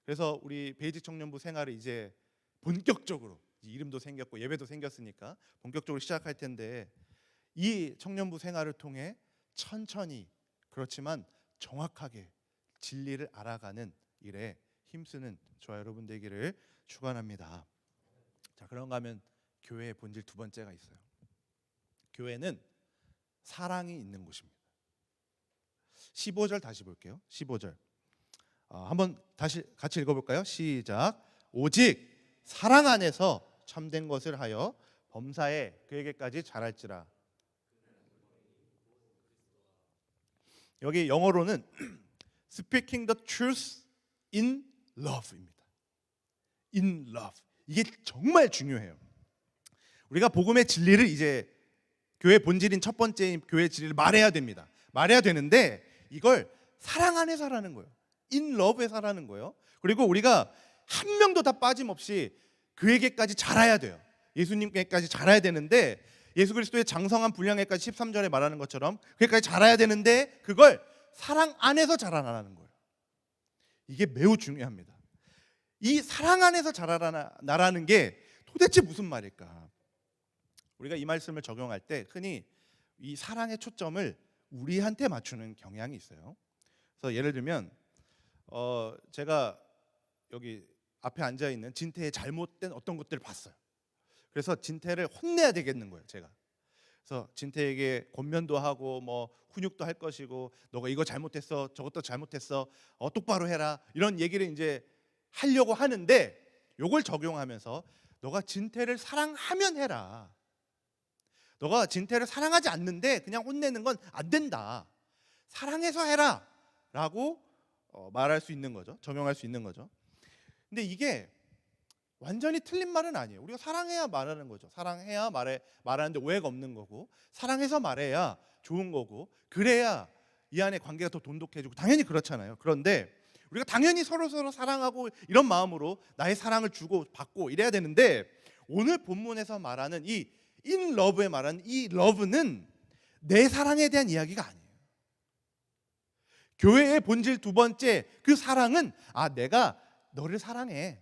그래서 우리 베이직 청년부 생활을 이제 본격적으로, 이름도 생겼고 예배도 생겼으니까 본격적으로 시작할 텐데, 이 청년부 생활을 통해 천천히, 그렇지만 정확하게 진리를 알아가는 일에 힘쓰는 저와 여러분 되기를 축원합니다. 자, 그런가 하면 교회의 본질 두 번째가 있어요. 교회는 사랑이 있는 곳입니다. 15절 다시 볼게요. 15절 한번 다시 같이 읽어볼까요? 시작. 오직 사랑 안에서 참된 것을 하여 범사에 그에게까지 잘할지라. 여기 영어로는 Speaking the truth in love입니다. In love. 이게 정말 중요해요. 우리가 복음의 진리를 이제 교회 본질인 첫 번째인 교회 진리를 말해야 됩니다. 말해야 되는데 이걸 사랑 안에서 하라는 거예요. In love에서 하라는 거예요. 그리고 우리가 한 명도 다 빠짐없이 그에게까지 자라야 돼요. 예수님께까지 자라야 되는데, 예수 그리스도의 장성한 분량에까지 13절에 말하는 것처럼 그게까지 자라야 되는데 그걸 사랑 안에서 자라나라는 거예요. 이게 매우 중요합니다. 이 사랑 안에서 자라나라는 게 도대체 무슨 말일까? 우리가 이 말씀을 적용할 때 흔히 이 사랑의 초점을 우리한테 맞추는 경향이 있어요. 그래서 예를 들면 제가 여기 앞에 앉아 있는 진태의 잘못된 어떤 것들을 봤어요. 그래서 진태를 혼내야 되겠는 거예요, 제가. 그래서 진태에게 권면도 하고 뭐 훈육도 할 것이고, 너가 이거 잘못했어, 저것도 잘못했어, 똑바로 해라, 이런 얘기를 이제 하려고 하는데, 요걸 적용하면서 너가 진태를 사랑하면 해라. 너가 진태를 사랑하지 않는데 그냥 혼내는 건 안 된다. 사랑해서 해라 라고 말할 수 있는 거죠. 적용할 수 있는 거죠. 근데 이게 완전히 틀린 말은 아니에요. 우리가 사랑해야 말하는 거죠. 사랑해야 말하는데 오해가 없는 거고, 사랑해서 말해야 좋은 거고, 그래야 이 안에 관계가 더 돈독해지고, 당연히 그렇잖아요. 그런데 우리가 당연히 서로 사랑하고 이런 마음으로 나의 사랑을 주고 받고 이래야 되는데, 오늘 본문에서 말하는 이 in love에 말하는 이 love는 내 사랑에 대한 이야기가 아니에요. 교회의 본질 두 번째 그 사랑은 내가 너를 사랑해,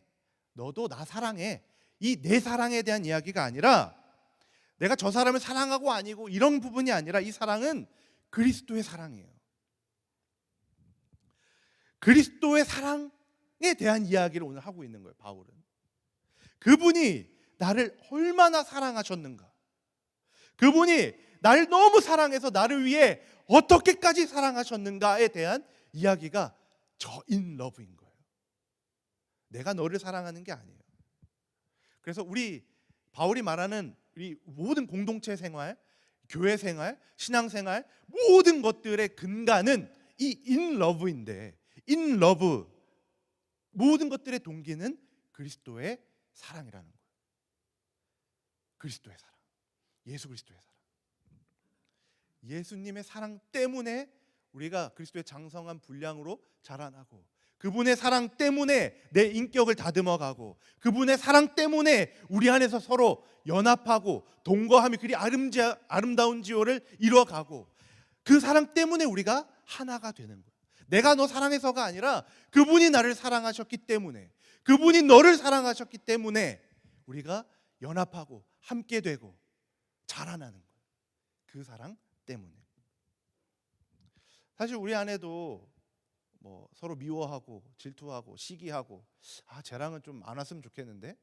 너도 나 사랑해, 이 내 사랑에 대한 이야기가 아니라 내가 저 사람을 사랑하고 아니고 이런 부분이 아니라 이 사랑은 그리스도의 사랑이에요. 그리스도의 사랑에 대한 이야기를 오늘 하고 있는 거예요. 바울은 그분이 나를 얼마나 사랑하셨는가, 그분이 나를 너무 사랑해서 나를 위해 어떻게까지 사랑하셨는가에 대한 이야기가 저 in love인 거예요. 내가 너를 사랑하는 게 아니에요. 그래서 우리 바울이 말하는 우리 모든 공동체 생활, 교회 생활, 신앙 생활 모든 것들의 근간은 이 in love인데, in love 모든 것들의 동기는 그리스도의 사랑이라는 거예요. 그리스도의 사랑, 예수 그리스도의 사랑. 예수님의 사랑 때문에 우리가 그리스도의 장성한 분량으로 자라나고, 그분의 사랑 때문에 내 인격을 다듬어가고, 그분의 사랑 때문에 우리 안에서 서로 연합하고 동거함이 그리 아름다운 지호를 이루어가고, 그 사랑 때문에 우리가 하나가 되는 거예요. 내가 너 사랑해서가 아니라 그분이 나를 사랑하셨기 때문에, 그분이 너를 사랑하셨기 때문에 우리가 연합하고 함께 되고 자라나는 거예요. 그 사랑 때문에. 사실 우리 안에도 서로 미워하고 질투하고 시기하고, 쟤랑은 좀 안 왔으면 좋겠는데,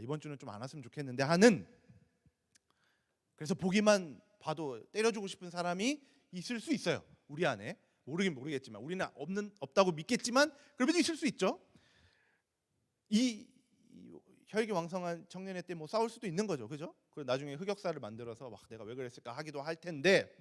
이번 주는 좀 안 왔으면 좋겠는데 하는, 그래서 보기만 봐도 때려주고 싶은 사람이 있을 수 있어요. 우리 안에 모르겠지만, 우리는 없다고 믿겠지만 그래도 있을 수 있죠. 이 혈기왕성한 청년의 때 싸울 수도 있는 거죠, 그죠? 그리고 나중에 흑역사를 만들어서 내가 왜 그랬을까 하기도 할 텐데,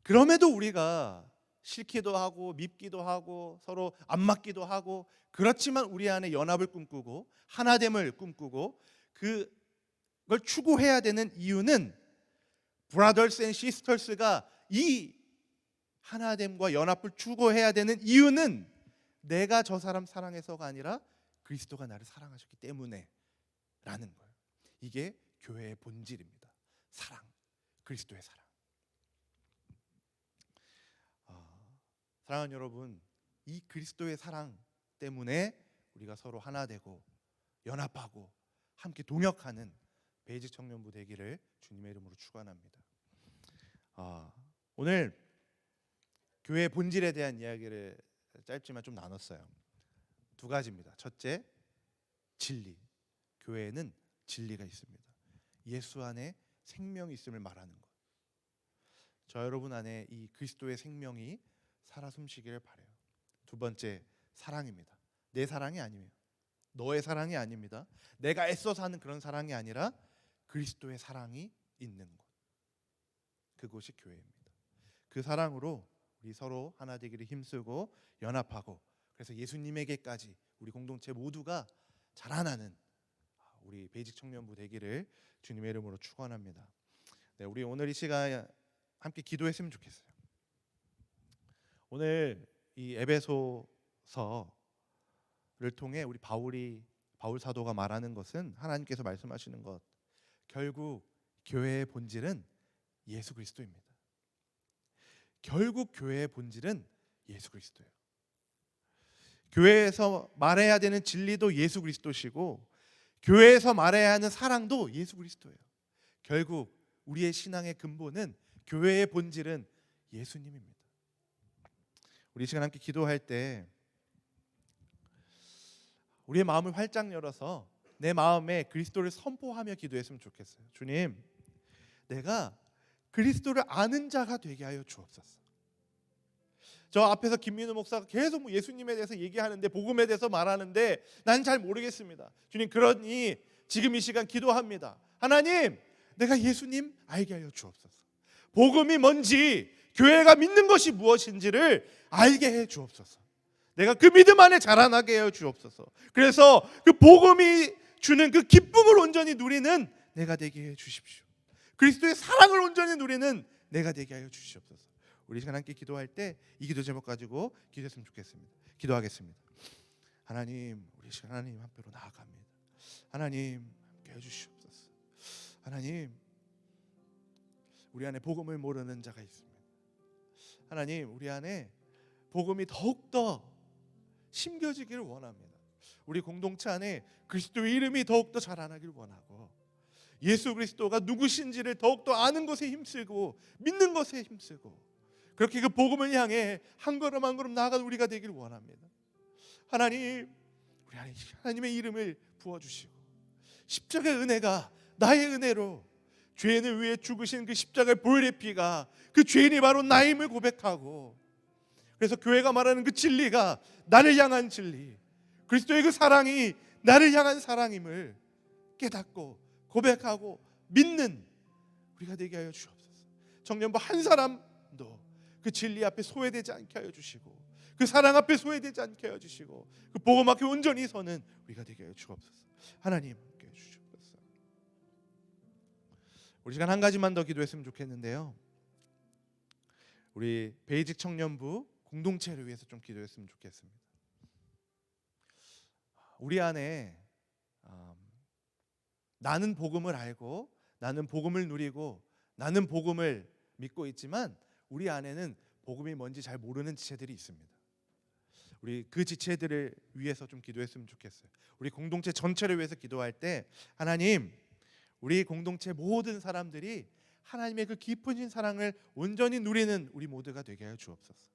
그럼에도 우리가 싫기도 하고 밉기도 하고 서로 안 맞기도 하고, 그렇지만 우리 안에 연합을 꿈꾸고 하나됨을 꿈꾸고 그걸 추구해야 되는 이유는, brothers and sisters가 이 하나됨과 연합을 추구해야 되는 이유는 내가 저 사람 사랑해서가 아니라 그리스도가 나를 사랑하셨기 때문에 라는 거예요. 이게 교회의 본질입니다. 사랑, 그리스도의 사랑. 사랑하는 여러분, 이 그리스도의 사랑 때문에 우리가 서로 하나 되고 연합하고 함께 동역하는 베이직 청년부 되기를 주님의 이름으로 축원합니다. 오늘 교회의 본질에 대한 이야기를 짧지만 좀 나눴어요. 두 가지입니다. 첫째, 진리. 교회에는 진리가 있습니다. 예수 안에 생명이 있음을 말하는 것. 저 여러분 안에 이 그리스도의 생명이 살아 숨쉬기를 바라요. 두 번째, 사랑입니다. 내 사랑이 아니에요. 너의 사랑이 아닙니다. 내가 애써서 하는 그런 사랑이 아니라 그리스도의 사랑이 있는 곳, 그곳이 교회입니다. 그 사랑으로 우리 서로 하나 되기를 힘쓰고 연합하고, 그래서 예수님에게까지 우리 공동체 모두가 자라나는 우리 베이직 청년부 되기를 주님의 이름으로 축원합니다. 네, 우리 오늘 이 시간 함께 기도했으면 좋겠어요. 오늘 이 에베소서를 통해 우리 바울 사도가 말하는 것은, 하나님께서 말씀하시는 것, 결국 교회의 본질은 예수 그리스도입니다. 결국 교회의 본질은 예수 그리스도예요. 교회에서 말해야 되는 진리도 예수 그리스도시고, 교회에서 말해야 하는 사랑도 예수 그리스도예요. 결국 우리의 신앙의 근본은, 교회의 본질은 예수님입니다. 우리 시간 함께 기도할 때 우리의 마음을 활짝 열어서 내 마음에 그리스도를 선포하며 기도했으면 좋겠어요. 주님, 내가 그리스도를 아는 자가 되게 하여 주옵소서. 저 앞에서 김민우 목사가 계속 예수님에 대해서 얘기하는데, 복음에 대해서 말하는데 난 잘 모르겠습니다. 주님, 그러니 지금 이 시간 기도합니다. 하나님, 내가 예수님 알게 하여 주옵소서. 복음이 뭔지, 교회가 믿는 것이 무엇인지를 알게 해 주옵소서. 내가 그 믿음 안에 자라나게 해 주옵소서. 그래서 그 복음이 주는 그 기쁨을 온전히 누리는 내가 되게 해 주십시오. 그리스도의 사랑을 온전히 누리는 내가 되게 하여 주시옵소서. 우리 시간 함께 기도할 때 이 기도 제목 가지고 기도했으면 좋겠습니다. 기도하겠습니다. 하나님, 우리 시간 하나님 앞으로 나아갑니다. 하나님 함께 해주시옵소서. 하나님, 우리 안에 복음을 모르는 자가 있습니다. 하나님, 우리 안에 복음이 더욱더 심겨지기를 원합니다. 우리 공동체 안에 그리스도의 이름이 더욱더 자라나길 원하고, 예수 그리스도가 누구신지를 더욱더 아는 것에 힘쓰고 믿는 것에 힘쓰고, 그렇게 그 복음을 향해 한 걸음 한 걸음 나아가는 우리가 되길 원합니다. 하나님, 우리 안에 하나님의 이름을 부어주시고, 십자가의 은혜가 나의 은혜로 죄인을 위해 죽으신 그 십자가의 보혈의 피가 그 죄인이 바로 나임을 고백하고, 그래서 교회가 말하는 그 진리가 나를 향한 진리, 그리스도의 그 사랑이 나를 향한 사랑임을 깨닫고 고백하고 믿는 우리가 되게 하여 주옵소서. 청년부 한 사람도 그 진리 앞에 소외되지 않게 하여 주시고, 그 사랑 앞에 소외되지 않게 하여 주시고, 그 복음 앞에 온전히 서는 우리가 되게 하여 주옵소서. 하나님 함께 해주시옵소서. 우리 시간 한 가지만 더 기도했으면 좋겠는데요, 우리 베이직 청년부 공동체를 위해서 좀 기도했으면 좋겠습니다. 우리 안에 나는 복음을 알고, 나는 복음을 누리고, 나는 복음을 믿고 있지만 우리 안에는 복음이 뭔지 잘 모르는 지체들이 있습니다. 우리 그 지체들을 위해서 좀 기도했으면 좋겠어요. 우리 공동체 전체를 위해서 기도할 때, 하나님, 우리 공동체 모든 사람들이 하나님의 그 깊으신 사랑을 온전히 누리는 우리 모두가 되게 하여 주옵소서.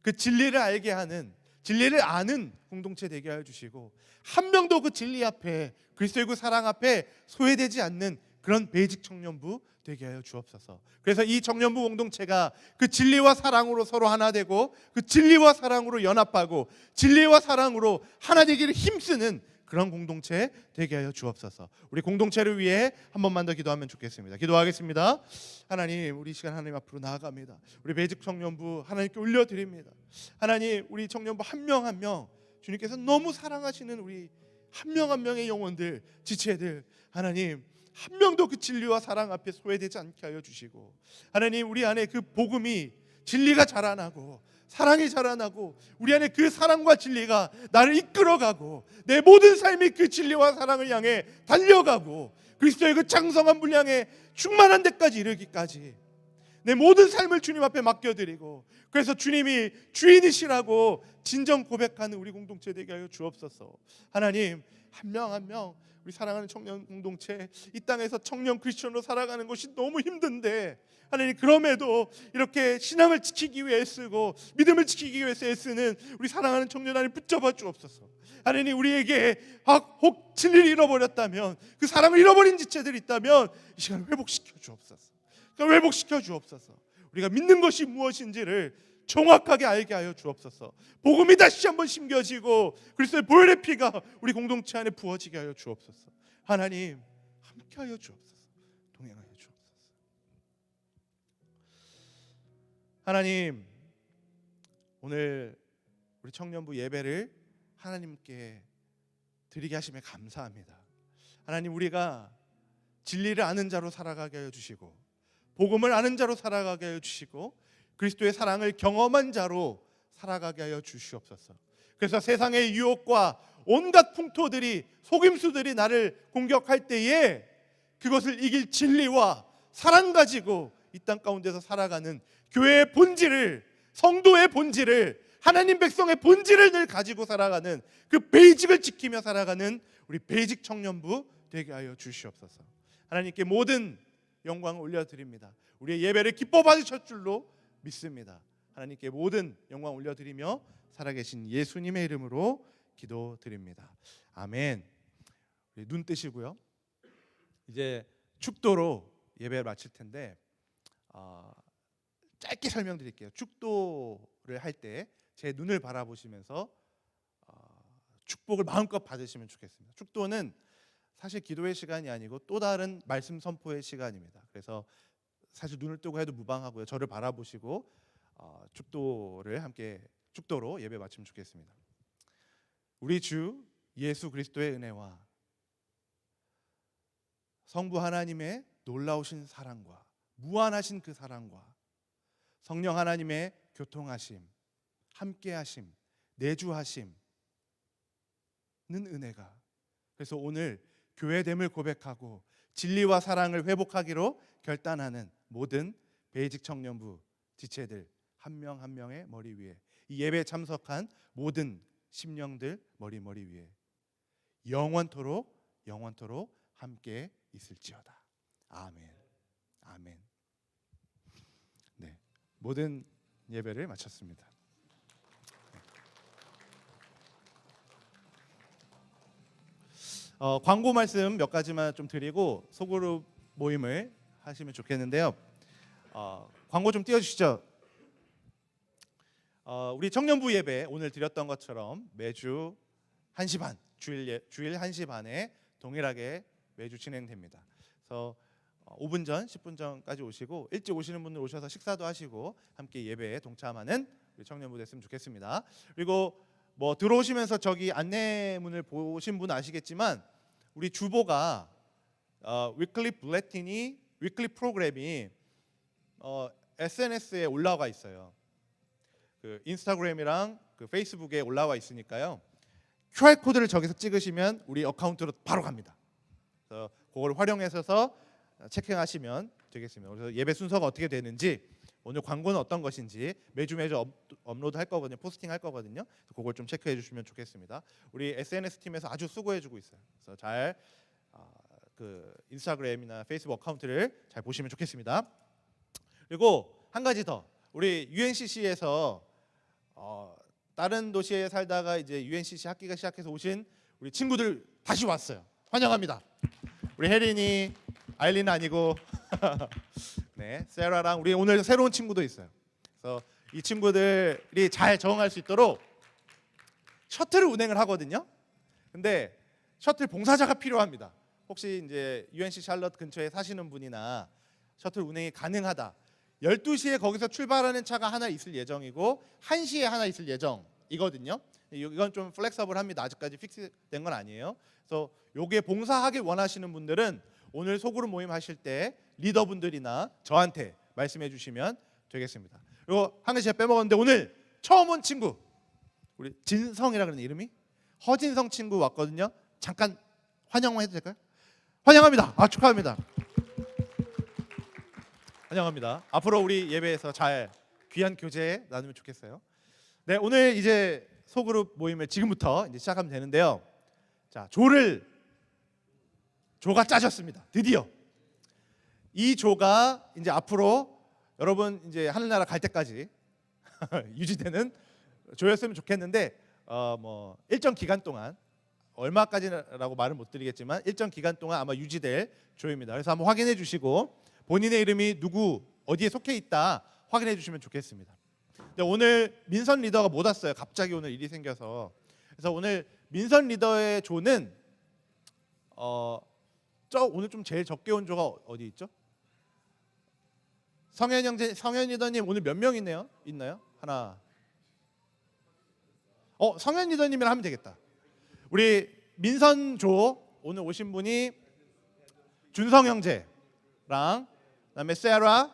그 진리를 알게 하는, 진리를 아는 공동체 되게 하여 주시고, 한 명도 그 진리 앞에, 그리스도의 그 사랑 앞에 소외되지 않는 그런 베이직 청년부 되게 하여 주옵소서. 그래서 이 청년부 공동체가 그 진리와 사랑으로 서로 하나 되고, 그 진리와 사랑으로 연합하고, 진리와 사랑으로 하나 되기를 힘쓰는 그런 공동체 되게 하여 주옵소서. 우리 공동체를 위해 한 번만 더 기도하면 좋겠습니다. 기도하겠습니다. 하나님, 우리 시간 하나님 앞으로 나아갑니다. 우리 베이직 청년부 하나님께 올려드립니다. 하나님, 우리 청년부 한 명 한 명 주님께서 너무 사랑하시는 우리 한 명 한 명의 영혼들, 지체들, 하나님 한 명도 그 진리와 사랑 앞에 소외되지 않게 하여 주시고, 하나님, 우리 안에 그 복음이, 진리가 자라나고 사랑이 자라나고, 우리 안에 그 사랑과 진리가 나를 이끌어가고, 내 모든 삶이 그 진리와 사랑을 향해 달려가고, 그리스도의 그 장성한 분량에 충만한 데까지 이르기까지 내 모든 삶을 주님 앞에 맡겨드리고, 그래서 주님이 주인이시라고 진정 고백하는 우리 공동체 되게 하여 주옵소서. 하나님, 한 명 한 명 우리 사랑하는 청년 공동체, 이 땅에서 청년 크리스천으로 살아가는 것이 너무 힘든데, 하나님, 그럼에도 이렇게 신앙을 지키기 위해 쓰고 믿음을 지키기 위해서 애쓰는 우리 사랑하는 청년 하나님 붙잡아 주옵소서. 하나님, 우리에게 혹 진리를 잃어버렸다면, 그 사랑을 잃어버린 지체들이 있다면 이 시간 회복시켜 주옵소서. 회복시켜 주옵소서. 우리가 믿는 것이 무엇인지를 정확하게 알게 하여 주옵소서. 복음이 다시 한번 심겨지고 그리스도의 보혈의 피가 우리 공동체 안에 부어지게 하여 주옵소서. 하나님, 함께 하여 주옵소서. 동행하여 주옵소서. 하나님, 오늘 우리 청년부 예배를 하나님께 드리게 하심에 감사합니다. 하나님, 우리가 진리를 아는 자로 살아가게 하여 주시고, 복음을 아는 자로 살아가게 하여 주시고, 그리스도의 사랑을 경험한 자로 살아가게 하여 주시옵소서. 그래서 세상의 유혹과 온갖 풍토들이, 속임수들이 나를 공격할 때에 그것을 이길 진리와 사랑 가지고 이 땅 가운데서 살아가는 교회의 본질을, 성도의 본질을, 하나님 백성의 본질을 늘 가지고 살아가는 그 베이직을 지키며 살아가는 우리 베이직 청년부 되게 하여 주시옵소서. 하나님께 모든 영광을 올려드립니다. 우리의 예배를 기뻐 받으실 줄로 믿습니다. 하나님께 모든 영광 올려드리며 살아계신 예수님의 이름으로 기도드립니다. 아멘. 눈 뜨시고요. 이제 축도로 예배를 마칠 텐데 짧게 설명드릴게요. 축도를 할 때 제 눈을 바라보시면서 축복을 마음껏 받으시면 좋겠습니다. 축도는 사실 기도의 시간이 아니고 또 다른 말씀 선포의 시간입니다. 그래서 사실 눈을 뜨고 해도 무방하고요. 저를 바라보시고 축도를 함께 축도로 예배 마치면 좋겠습니다. 우리 주 예수 그리스도의 은혜와 성부 하나님의 놀라우신 사랑과 무한하신 그 사랑과 성령 하나님의 교통하심, 함께하심, 내주하심은 은혜가. 그래서 오늘 교회됨을 고백하고 진리와 사랑을 회복하기로 결단하는 모든 베이직 청년부 지체들 한 명 한 명의 머리 위에, 이 예배에 참석한 모든 심령들 머리 위에 영원토록 함께 있을지어다. 아멘. 아멘. 네, 모든 예배를 마쳤습니다. 광고 말씀 몇 가지만 좀 드리고 소그룹 모임을 하시면 좋겠는데요. 광고 좀 띄워주시죠. 우리 청년부 예배 오늘 드렸던 것처럼 매주 1시 반, 주일 1시 반에 동일하게 매주 진행됩니다. 그래서 5분 전, 10분 전까지 오시고 일찍 오시는 분들 오셔서 식사도 하시고 함께 예배에 동참하는 우리 청년부 됐으면 좋겠습니다. 그리고 뭐 들어오시면서 저기 안내문을 보신 분 아시겠지만 우리 주보가 위클리 블레틴이 위클리 프로그램이 SNS에 올라와 있어요. 그 인스타그램이랑 그 페이스북에 올라와 있으니까요. QR 코드를 저기서 찍으시면 우리 어카운트로 바로 갑니다. 그래서 그걸 활용해서 체킹하시면 되겠습니다. 그래서 예배 순서가 어떻게 되는지, 오늘 광고는 어떤 것인지 매주 업로드 할 거거든요. 포스팅 할 거거든요. 그래서 그걸 좀 체크해 주시면 좋겠습니다. 우리 SNS 팀에서 아주 수고해 주고 있어요. 그래서 잘 그 인스타그램이나 페이스북 어카운트를 잘 보시면 좋겠습니다. 그리고 한 가지 더, 우리 UNCC에서 다른 도시에 살다가 이제 UNCC 학기가 시작해서 오신 우리 친구들 다시 왔어요. 환영합니다. 우리 혜린이, 아일린은 아니고 네, 세라랑 우리 오늘 새로운 친구도 있어요. 그래서 이 친구들이 잘 적응할 수 있도록 셔틀을 운행을 하거든요. 근데 셔틀 봉사자가 필요합니다. 혹시 이제 UNC 샬럿 근처에 사시는 분이나 셔틀 운행이 가능하다. 12시에 거기서 출발하는 차가 하나 있을 예정이고 1시에 하나 있을 예정이거든요. 이건 좀 플렉서블합니다. 아직까지 픽스된 건 아니에요. 그래서 요게 봉사하길 원하시는 분들은 오늘 소그룹 모임 하실 때 리더분들이나 저한테 말씀해 주시면 되겠습니다. 그리고 한 가지 제가 빼먹었는데 오늘 처음 온 친구, 우리 진성이라 그러는 이름이 허진성 친구 왔거든요. 잠깐 환영만 해도 될까요? 환영합니다. 축하합니다. 환영합니다. 앞으로 우리 예배에서 잘 귀한 교제 나누면 좋겠어요. 네, 오늘 이제 소그룹 모임을 지금부터 이제 시작하면 되는데요. 자, 조가 짜졌습니다. 드디어 이 조가 이제 앞으로 여러분 이제 하늘나라 갈 때까지 유지되는 조였으면 좋겠는데 뭐 일정 기간 동안, 얼마까지라고 말은 못 드리겠지만 일정 기간 동안 아마 유지될 조입니다. 그래서 한번 확인해 주시고 본인의 이름이 누구 어디에 속해 있다 확인해 주시면 좋겠습니다. 근데 오늘 민선 리더가 못 왔어요. 갑자기 오늘 일이 생겨서. 그래서 오늘 민선 리더의 조는 오늘 좀 제일 적게 온 조가 어디 있죠? 성현 리더님 오늘 몇 명 있나요? 하나. 성현 리더님이랑 하면 되겠다. 우리 민선조 오늘 오신 분이 준성 형제랑 그다음에 세라,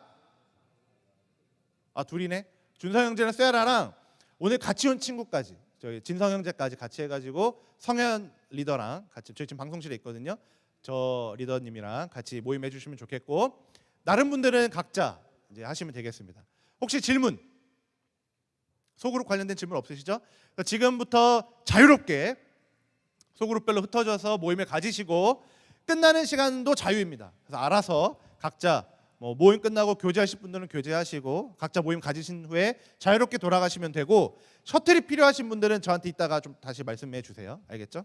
둘이네. 준성 형제랑 세라랑 오늘 같이 온 친구까지, 저희 진성 형제까지 같이 해가지고 성현 리더랑 같이, 저희 지금 방송실에 있거든요. 저 리더님이랑 같이 모임해 주시면 좋겠고, 다른 분들은 각자 이제 하시면 되겠습니다. 혹시 질문, 소그룹 관련된 질문 없으시죠? 그러니까 지금부터 자유롭게 소그룹별로 흩어져서 모임을 가지시고 끝나는 시간도 자유입니다. 그래서 알아서 각자 뭐 모임 끝나고 교제하실 분들은 교제하시고 각자 모임 가지신 후에 자유롭게 돌아가시면 되고, 셔틀이 필요하신 분들은 저한테 이따가 좀 다시 말씀해 주세요. 알겠죠?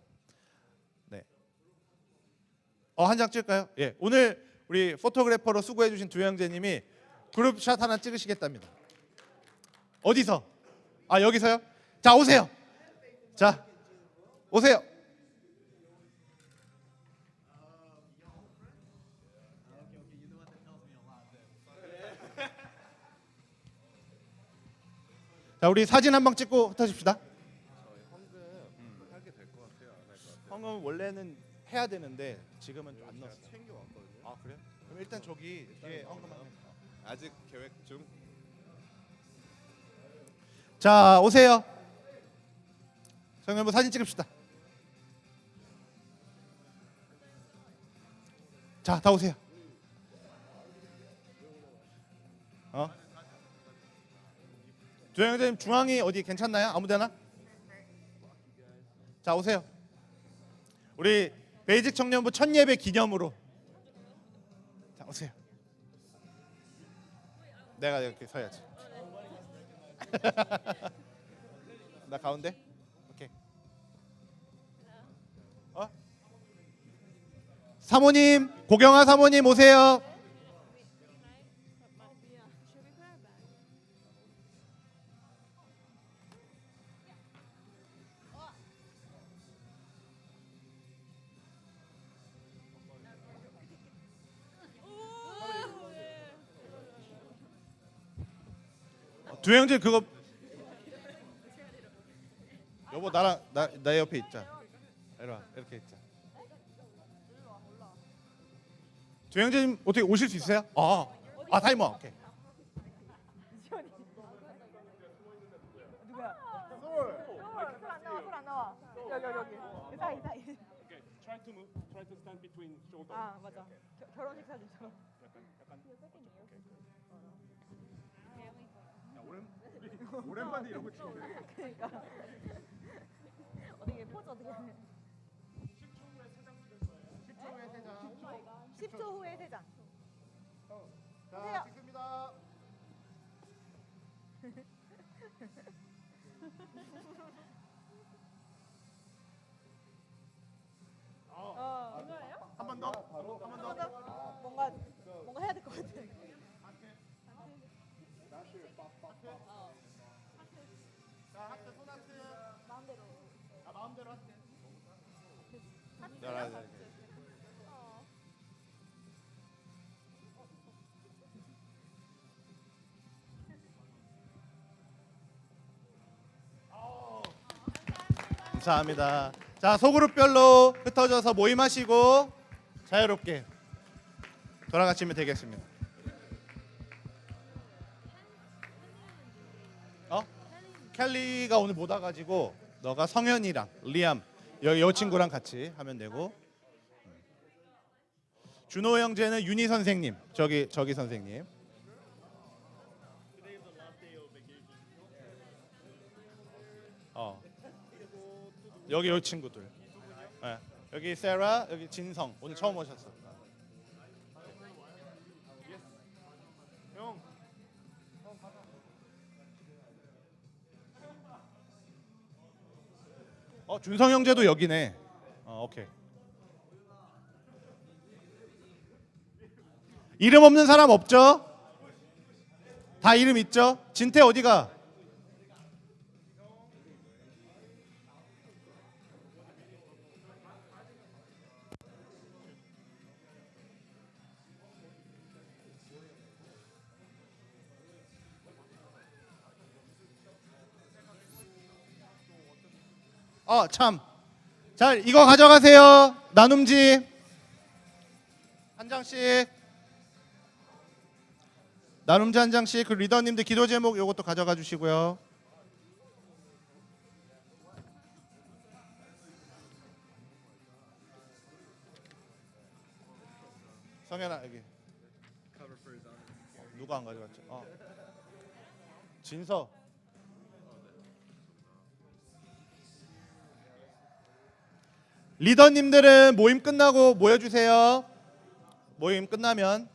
네. 한 장 찍을까요? 예. 오늘 우리 포토그래퍼로 수고해 주신 두 형제님이 그룹샷 하나 찍으시겠답니다. 어디서? 여기서요? 자, 오세요. 자, 오세요. 자, 우리 사진 한 방 찍고 흩어집시다. 헌금 하게 될 것 같아요. 안 할 것 같아요. 헌금 원래는 해야 되는데 지금은 좀 안 넣었어. 챙겨 왔거든요. 그래요? 그럼 일단 저기 뒤에 헌금하면. 아직 계획 중. 자, 오세요. 청년부 사진 찍읍시다. 자, 다 오세요. 조영재님 중앙이 어디 괜찮나요? 아무데나? 자, 오세요. 우리 베이직 청년부 첫 예배 기념으로. 자, 오세요. 내가 이렇게 서야지. 나 가운데? 오케이. 사모님, 고경아 사모님 오세요. 조영진 그거 여보 나랑 나 옆에 있자. 이리 와 이렇게 있자. 조영진 어떻게 오실 수 있어요? 타이머. 오케이. 누구야? 솔안 나와. 여기 사이. Okay, try to move. Try to stand between shoulders. 아 맞아. 결혼식 사진처럼. 오랜만에 이런 거 찍네. 그러니까. 어떻게 포즈 어떻게? 10초 후에 세 장. 자, 찍습니다. 이거예요? 한 번 더. 뭔가 해야 될 것 같아. 자, 하트 손 하트. 마음대로. 마음대로 하트. 감사합니다. 자, 소그룹별로 흩어져서 모임하시고 자유롭게 돌아가시면 되겠습니다. 켈리가 오늘 못 와가지고 너가 성현이랑 리암 여 친구랑 같이 하면 되고, 준호 형제는 윤희 선생님 저기 선생님. 여기 요 친구들. 네. 여기 세라, 여기 진성 오늘 처음 오셨어. 준성 형제도 여기네. 오케이. 이름 없는 사람 없죠? 다 이름 있죠? 진태 어디가? 참. 자, 이거 가져가세요. 나눔지 한 장씩. 나눔지 한 장씩. 그 리더님들 기도 제목 요것도 가져가 주시고요. 성현아 여기. 누가 안 가져갔지? 진서. 리더님들은 모임 끝나고 모여주세요. 모임 끝나면